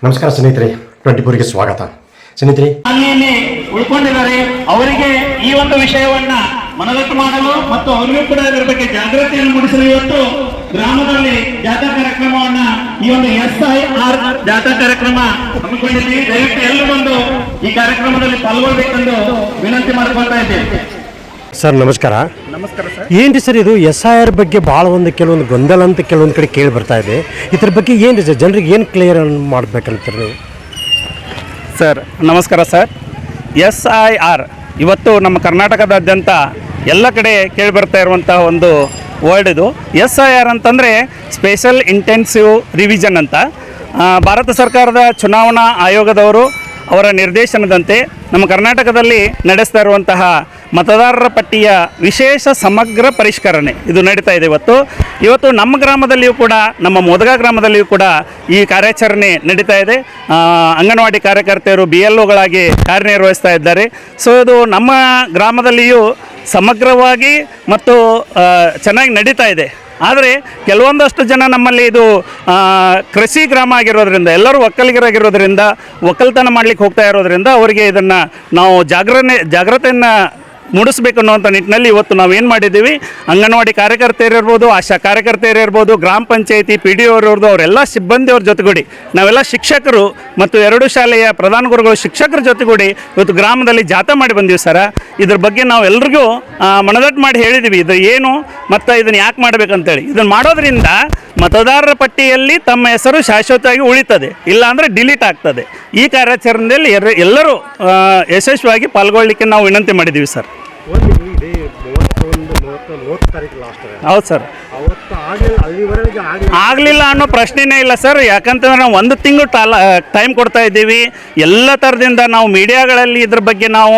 ನಮಸ್ಕಾರ ಸ್ನೇಹಿತರೆ, 24ಗೆ ಸ್ವಾಗತ. ಸ್ನೇಹಿತರೆ, ಉಳ್ಕೊಂಡಿದ್ದಾರೆ. ಅವರಿಗೆ ಈ ಒಂದು ವಿಷಯವನ್ನ ಮನದಟ್ಟು ಮಾಡಲು ಮತ್ತು ಅವರಿಗೂ ಕೂಡ ಇದರ ಬಗ್ಗೆ ಜಾಗೃತಿಯನ್ನು ಮೂಡಿಸಲು ಇವತ್ತು ಗ್ರಾಮದಲ್ಲಿ ಜಾಥಾ ಕಾರ್ಯಕ್ರಮವನ್ನ ಈ ಒಂದು SIR ಜಾಥಾ ಕಾರ್ಯಕ್ರಮ ಹಮ್ಮಿಕೊಂಡಿದ್ದೀವಿ. ದಯವಿಟ್ಟು ಎಲ್ಲರೂ ಬಂದು ಈ ಕಾರ್ಯಕ್ರಮದಲ್ಲಿ ಪಾಲ್ಗೊಳ್ಬೇಕೆಂದು ವಿನಂತಿ ಮಾಡಿಕೊಳ್ತಾ ಇದ್ದೇವೆ. ಸರ್ ನಮಸ್ಕಾರ. ನಮಸ್ಕಾರ ಸರ್. ಏನ್ರಿ ಸರ್, ಇದು SIR ಬಗ್ಗೆ ಭಾಳ ಕೆಲವೊಂದು ಗೊಂದಲ ಅಂತ ಕೆಲವೊಂದು ಕಡೆ ಕೇಳಿ ಬರ್ತಾ ಇದೆ. ಇದ್ರ ಬಗ್ಗೆ ಏನ್ರಿ ಸರ್, ಜನರಿಗೆ ಏನು ಕ್ಲಿಯರ್ ಮಾಡ್ಬೇಕಂತೀರಿ ನೀವು? ಸರ್ ನಮಸ್ಕಾರ ಸರ್. SIR ಇವತ್ತು ನಮ್ಮ ಕರ್ನಾಟಕದಾದ್ಯಂತ ಎಲ್ಲ ಕಡೆ ಕೇಳಿ ಬರ್ತಾ ಇರುವಂತಹ ಒಂದು ವರ್ಡ್ ಇದು. SIR ಅಂತಂದರೆ ಸ್ಪೆಷಲ್ ಇಂಟೆನ್ಸಿವ್ ರಿವಿಷನ್ ಅಂತ. ಭಾರತ ಸರ್ಕಾರದ ಚುನಾವಣಾ ಆಯೋಗದವರು ಅವರ ನಿರ್ದೇಶನದಂತೆ ನಮ್ಮ ಕರ್ನಾಟಕದಲ್ಲಿ ನಡೆಸ್ತಾ ಇರುವಂತಹ ಮತದಾರರ ಪಟ್ಟಿಯ ವಿಶೇಷ ಸಮಗ್ರ ಪರಿಷ್ಕರಣೆ ಇದು ನಡೀತಾ ಇದೆ. ಇವತ್ತು ನಮ್ಮ ಗ್ರಾಮದಲ್ಲಿಯೂ ಕೂಡ, ನಮ್ಮ ಮೋದಗ ಗ್ರಾಮದಲ್ಲಿಯೂ ಕೂಡ ಈ ಕಾರ್ಯಾಚರಣೆ ನಡೀತಾ ಇದೆ. ಅಂಗನವಾಡಿ ಕಾರ್ಯಕರ್ತೆಯರು BLOಗಳಾಗಿ ಕಾರ್ಯನಿರ್ವಹಿಸ್ತಾ ಇದ್ದಾರೆ. ಸೊ ಇದು ನಮ್ಮ ಗ್ರಾಮದಲ್ಲಿಯೂ ಸಮಗ್ರವಾಗಿ ಮತ್ತು ಚೆನ್ನಾಗಿ ನಡೀತಾ ಇದೆ. ಆದರೆ ಕೆಲವೊಂದಷ್ಟು ಜನ ನಮ್ಮಲ್ಲಿ ಇದು ಕೃಷಿ ಗ್ರಾಮ ಆಗಿರೋದ್ರಿಂದ, ಎಲ್ಲರೂ ಒಕ್ಕಲಿಗರಾಗಿರೋದ್ರಿಂದ, ಒಕ್ಕಲ್ತನ ಮಾಡಲಿಕ್ಕೆ ಹೋಗ್ತಾ ಇರೋದ್ರಿಂದ ಅವರಿಗೆ ಇದನ್ನು ನಾವು ಜಾಗ್ರತೆಯನ್ನು ಮೂಡಿಸ್ಬೇಕು ಅನ್ನುವಂಥ ನಿಟ್ಟಿನಲ್ಲಿ ಇವತ್ತು ನಾವೇನು ಮಾಡಿದ್ದೀವಿ, ಅಂಗನವಾಡಿ ಕಾರ್ಯಕರ್ತೆಯರಿರ್ಬೋದು, ಆಶಾ ಕಾರ್ಯಕರ್ತೆಯರಿರ್ಬೋದು, ಗ್ರಾಮ ಪಂಚಾಯತಿ PDO ಇರ್ಬೋದು, ಅವರೆಲ್ಲ ಸಿಬ್ಬಂದಿಯವ್ರ ಜೊತೆಗೂಡಿ ನಾವೆಲ್ಲ ಶಿಕ್ಷಕರು ಮತ್ತು 2 ಶಾಲೆಯ ಪ್ರಧಾನ ಗುರುಗಳು ಶಿಕ್ಷಕರ ಜೊತೆಗೂಡಿ ಇವತ್ತು ಗ್ರಾಮದಲ್ಲಿ ಜಾಥಾ ಮಾಡಿ ಬಂದೀವಿ ಸರ. ಇದ್ರ ಬಗ್ಗೆ ನಾವು ಎಲ್ರಿಗೂ ಮನದಟ್ಟು ಮಾಡಿ ಹೇಳಿದ್ದೀವಿ ಇದು ಏನು ಮತ್ತು ಇದನ್ನು ಯಾಕೆ ಮಾಡಬೇಕಂತೇಳಿ. ಇದನ್ನು ಮಾಡೋದ್ರಿಂದ ಮತದಾರರ ಪಟ್ಟಿಯಲ್ಲಿ ತಮ್ಮ ಹೆಸರು ಶಾಶ್ವತವಾಗಿ ಉಳಿತದೆ, ಇಲ್ಲಾಂದರೆ ಡಿಲೀಟ್ ಆಗ್ತದೆ. ಈ ಕಾರ್ಯಾಚರಣೆಯಲ್ಲಿ ಎಲ್ಲರೂ ಯಶಸ್ವಿಯಾಗಿ ಪಾಲ್ಗೊಳ್ಳಿಕ್ಕೆ ನಾವು ವಿನಂತಿ ಮಾಡಿದ್ದೀವಿ ಸರ್. ಹೌದು ಸರ್. ಆಗಲಿಲ್ಲ ಅನ್ನೋ ಪ್ರಶ್ನೆನೇ ಇಲ್ಲ ಸರ್. ಯಾಕಂತಂದ್ರೆ ನಾವು 1 ತಿಂಗಳು ಟೈಮ್ ಕೊಡ್ತಾ ಇದ್ದೀವಿ. ಎಲ್ಲ ಥರದಿಂದ ನಾವು ಮೀಡಿಯಾಗಳಲ್ಲಿ ಇದ್ರ ಬಗ್ಗೆ ನಾವು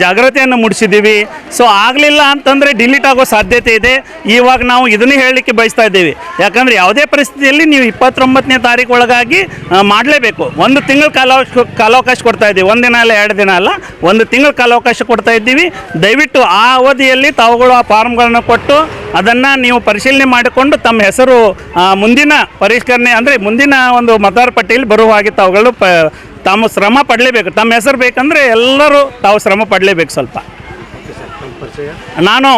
ಜಾಗೃತಿಯನ್ನು ಮೂಡಿಸಿದ್ದೀವಿ. ಸೊ ಆಗಲಿಲ್ಲ ಅಂತಂದರೆ ಡಿಲೀಟ್ ಆಗೋ ಸಾಧ್ಯತೆ ಇದೆ. ಇವಾಗ ನಾವು ಇದನ್ನೇ ಹೇಳಲಿಕ್ಕೆ ಬಯಸ್ತಾ ಇದ್ದೀವಿ. ಯಾಕಂದರೆ ಯಾವುದೇ ಪರಿಸ್ಥಿತಿಯಲ್ಲಿ ನೀವು 29ನೇ ತಾರೀಕು ಒಳಗಾಗಿ ಮಾಡಲೇಬೇಕು. 1 ತಿಂಗಳು ಕಾಲಾವಕಾಶ ಕೊಡ್ತಾ ಇದ್ದೀವಿ. 1 ದಿನ ಅಲ್ಲ, 2 ದಿನ ಅಲ್ಲ, 1 ತಿಂಗಳು ಕಾಲಾವಕಾಶ ಕೊಡ್ತಾ ಇದ್ದೀವಿ. ದಯವಿಟ್ಟು ಆ ಅವಧಿಯಲ್ಲಿ ತಾವುಗಳು ಆ ಫಾರ್ಮ್ಗಳನ್ನು ಕೊಟ್ಟು ಅದನ್ನು ನೀವು ಪರಿಶೀಲನೆ ಮಾಡಿಕೊಂಡು ತಮ್ಮ ಹೆಸರು ಮುಂದಿನ ಪರಿಷ್ಕರಣೆ ಅಂದರೆ ಮುಂದಿನ ಒಂದು ಮತದಾರ ಪಟ್ಟಿಯಲ್ಲಿ ಬರುವ ಹಾಗೆ ತಾವುಗಳು ತಾವು ಶ್ರಮ ಪಡಲೇಬೇಕು. ತಮ್ಮ ಹೆಸರು ಬೇಕಂದರೆ ಎಲ್ಲರೂ ತಾವು ಶ್ರಮ ಪಡಲೇಬೇಕು ಸ್ವಲ್ಪ. ನಾನು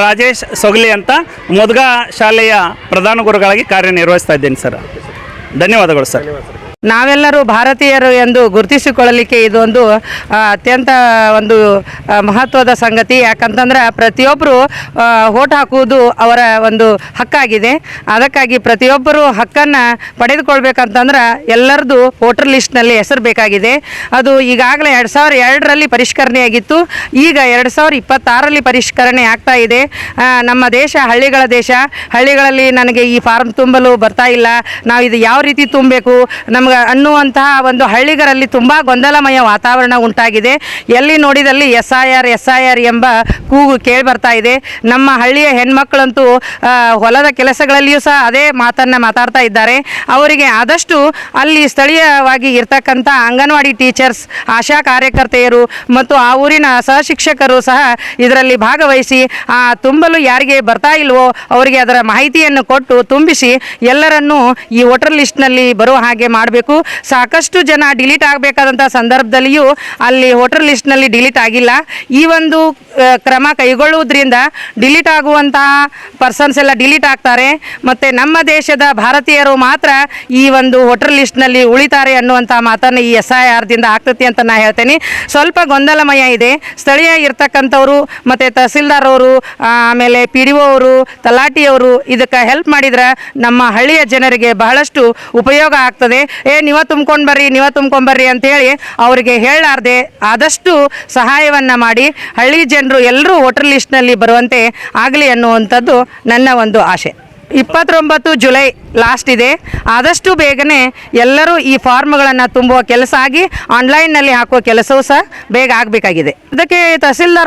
ರಾಜೇಶ್ ಸೊಗಲಿ ಅಂತ ಮೋದಗ ಶಾಲೆಯ ಪ್ರಧಾನ ಗುರುಗಳಾಗಿ ಕಾರ್ಯನಿರ್ವಹಿಸ್ತಾ ಇದ್ದೇನೆ ಸರ್. ಧನ್ಯವಾದಗಳು ಸರ್. ನಾವೆಲ್ಲರೂ ಭಾರತೀಯರು ಎಂದು ಗುರುತಿಸಿಕೊಳ್ಳಲಿಕ್ಕೆ ಇದೊಂದು ಅತ್ಯಂತ ಒಂದು ಮಹತ್ವದ ಸಂಗತಿ. ಯಾಕಂತಂದ್ರೆ ಪ್ರತಿಯೊಬ್ಬರು ವೋಟ್ ಹಾಕುವುದು ಅವರ ಒಂದು ಹಕ್ಕಾಗಿದೆ. ಅದಕ್ಕಾಗಿ ಪ್ರತಿಯೊಬ್ಬರು ಹಕ್ಕನ್ನು ಪಡೆದುಕೊಳ್ಬೇಕಂತಂದ್ರೆ ಎಲ್ಲರದು ವೋಟರ್ ಲಿಸ್ಟ್ನಲ್ಲಿ ಹೆಸರು ಬೇಕಾಗಿದೆ. ಅದು ಈಗಾಗಲೇ 2002ರಲ್ಲಿ ಪರಿಷ್ಕರಣೆಯಾಗಿತ್ತು. ಈಗ 2026ರಲ್ಲಿ ಪರಿಷ್ಕರಣೆ ಆಗ್ತಾ ಇದೆ. ನಮ್ಮ ದೇಶ ಹಳ್ಳಿಗಳ ದೇಶ. ಹಳ್ಳಿಗಳಲ್ಲಿ ನನಗೆ ಈ ಫಾರ್ಮ್ ತುಂಬಲು ಬರ್ತಾ ಇಲ್ಲ, ನಾವು ಇದು ಯಾವ ರೀತಿ ತುಂಬಬೇಕು ನಮ್ಗೆ ಅನ್ನುವಂತಹ ಒಂದು ಹಳ್ಳಿಗರಲ್ಲಿ ತುಂಬ ಗೊಂದಲಮಯ ವಾತಾವರಣ ಉಂಟಾಗಿದೆ. ಎಲ್ಲಿ ನೋಡಿದಲ್ಲಿ SIR ಎಂಬ ಕೂಗು ಕೇಳಿ ಬರ್ತಾ ಇದೆ. ನಮ್ಮ ಹಳ್ಳಿಯ ಹೆಣ್ಮಕ್ಳಂತೂ ಹೊಲದ ಕೆಲಸಗಳಲ್ಲಿಯೂ ಸಹ ಅದೇ ಮಾತನ್ನು ಮಾತಾಡ್ತಾ ಇದ್ದಾರೆ. ಅವರಿಗೆ ಆದಷ್ಟು ಅಲ್ಲಿ ಸ್ಥಳೀಯವಾಗಿ ಇರ್ತಕ್ಕಂಥ ಅಂಗನವಾಡಿ ಟೀಚರ್ಸ್, ಆಶಾ ಕಾರ್ಯಕರ್ತೆಯರು ಮತ್ತು ಆ ಊರಿನ ಸಹಶಿಕ್ಷಕರು ಸಹ ಇದರಲ್ಲಿ ಭಾಗವಹಿಸಿ ತುಂಬಲು ಯಾರಿಗೆ ಬರ್ತಾ ಇಲ್ವೋ ಅವರಿಗೆ ಅದರ ಮಾಹಿತಿಯನ್ನು ಕೊಟ್ಟು ತುಂಬಿಸಿ ಎಲ್ಲರನ್ನೂ ಈ ವೋಟರ್ ಲಿಸ್ಟ್ನಲ್ಲಿ ಬರುವ ಹಾಗೆ ಮಾಡಬೇಕು. ಸಾಕಷ್ಟು ಜನ ಡಿಲೀಟ್ ಆಗಬೇಕಾದಂಥ ಸಂದರ್ಭದಲ್ಲಿಯೂ ಅಲ್ಲಿ ವೋಟರ್ ಲಿಸ್ಟ್ನಲ್ಲಿ ಡಿಲೀಟ್ ಆಗಿಲ್ಲ. ಈ ಒಂದು ಕ್ರಮ ಕೈಗೊಳ್ಳುವುದರಿಂದ ಡಿಲೀಟ್ ಆಗುವಂತಹ ಪರ್ಸನ್ಸ್ ಎಲ್ಲ ಡಿಲೀಟ್ ಆಗ್ತಾರೆ ಮತ್ತು ನಮ್ಮ ದೇಶದ ಭಾರತೀಯರು ಮಾತ್ರ ಈ ಒಂದು ವೋಟರ್ ಲಿಸ್ಟ್ನಲ್ಲಿ ಉಳಿತಾರೆ ಅನ್ನುವಂಥ ಮಾತನ್ನು ಈ SIRದಿಂದ ಆಗ್ತೈತಿ ಅಂತ ನಾನು ಹೇಳ್ತೇನೆ. ಸ್ವಲ್ಪ ಗೊಂದಲಮಯ ಇದೆ. ಸ್ಥಳೀಯ ಇರ್ತಕ್ಕಂಥವರು ಮತ್ತು ತಹಸೀಲ್ದಾರ್ ಅವರು, ಆಮೇಲೆ PDO ಅವರು, ತಲಾಟಿಯವರು ಇದಕ್ಕೆ ಹೆಲ್ಪ್ ಮಾಡಿದ್ರೆ ನಮ್ಮ ಹಳ್ಳಿಯ ಜನರಿಗೆ ಬಹಳಷ್ಟು ಉಪಯೋಗ ಆಗ್ತದೆ. ನೀವ ತುಂಬ್ಕೊಂಡ್ಬರ್ರಿ ಅಂತೇಳಿ ಅವರಿಗೆ ಹೇಳಲಾರ್ದೆ ಆದಷ್ಟು ಸಹಾಯವನ್ನು ಮಾಡಿ ಹಳ್ಳಿ ಜನರು ಎಲ್ಲರೂ ವೋಟರ್ ಲಿಸ್ಟ್ನಲ್ಲಿ ಬರುವಂತೆ ಆಗಲಿ ಅನ್ನುವಂಥದ್ದು ನನ್ನ ಒಂದು ಆಶೆ. 29 ಜುಲೈ ಲಾಸ್ಟ್ ಇದೆ. ಆದಷ್ಟು ಬೇಗನೆ ಎಲ್ಲರೂ ಈ ಫಾರ್ಮ್ಗಳನ್ನು ತುಂಬುವ ಕೆಲಸ ಆಗಿ ಆನ್ಲೈನ್ನಲ್ಲಿ ಹಾಕುವ ಕೆಲಸವೂ ಸಹ ಬೇಗ ಆಗಬೇಕಾಗಿದೆ. ಅದಕ್ಕೆ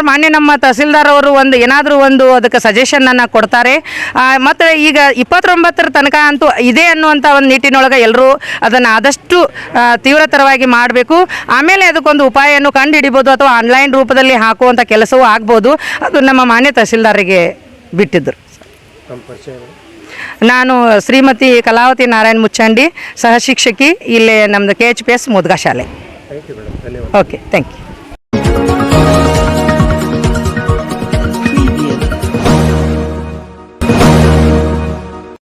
ಮಾನ್ಯ ನಮ್ಮ ತಹಸೀಲ್ದಾರ್ ಅವರು ಏನಾದರೂ ಒಂದು ಅದಕ್ಕೆ ಸಜೆಷನನ್ನು ಕೊಡ್ತಾರೆ. ಮತ್ತು ಈಗ 29ರ ತನಕ ಅಂತೂ ಇದೆ ಅನ್ನುವಂಥ ಒಂದು ನಿಟ್ಟಿನೊಳಗೆ ಎಲ್ಲರೂ ಅದನ್ನು ಆದಷ್ಟು ತೀವ್ರತರವಾಗಿ ಮಾಡಬೇಕು. ಆಮೇಲೆ ಅದಕ್ಕೊಂದು ಉಪಾಯವನ್ನು ಕಂಡು ಹಿಡಿಬೋದು ಅಥವಾ ಆನ್ಲೈನ್ ರೂಪದಲ್ಲಿ ಹಾಕುವಂಥ ಕೆಲಸವೂ ಆಗ್ಬೋದು. ಅದು ನಮ್ಮ ಮಾನ್ಯ ತಹಸೀಲ್ದಾರಿಗೆ ಬಿಟ್ಟಿದ್ದರು. ನಾನು ಶ್ರೀಮತಿ ಕಲಾವತಿ ನಾರಾಯಣ್ ಮುಚ್ಚಂಡಿ, ಸಹ ಶಿಕ್ಷಕಿ, ಇಲ್ಲಿ ನಮ್ಮದು KHPS ಮುದ್ಗಾ ಶಾಲೆ. ಥ್ಯಾಂಕ್ ಯು ಮೇಡಮ್, ಧನ್ಯವಾದ. Okay, thank you.